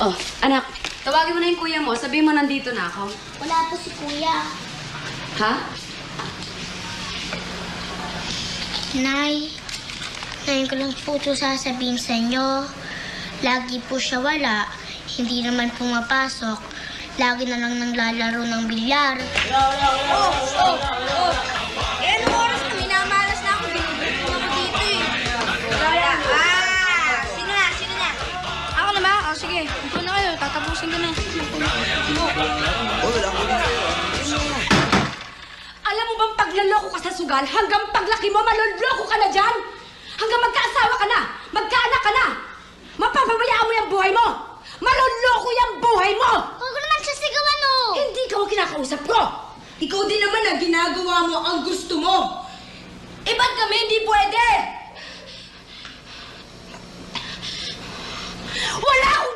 Oh, anak, tawagin mo na yung kuya mo. Sabihin mo nandito na ako. Wala po si kuya. Ha? Nay, ngayon ko lang po ito sasabihin sa inyo. Lagi po siya wala. Hindi naman pumapasok. Lagi na lang naglalaro ng bilyar. Oh! Eh, anong oras na? Minamalas na ako. Binibigyan ako dito eh. Sino na? Ako na ba? Oh, sige. Ito na kayo. Tatapusin ko na. Alam mo bang paglaloko ka sa sugal, hanggang paglaki mo, maluloko ka na dyan? Hanggang magkaasawa ka na, magkaanak ka na, mapapabayaan mo yung buhay mo! Maluloko yung buhay mo! Huwag ko naman sasigawan, oh! Hindi ka mo kinakausap ko! Ikaw din naman na ginagawa mo ang gusto mo! Eh, ba't kami hindi pwede? Wala akong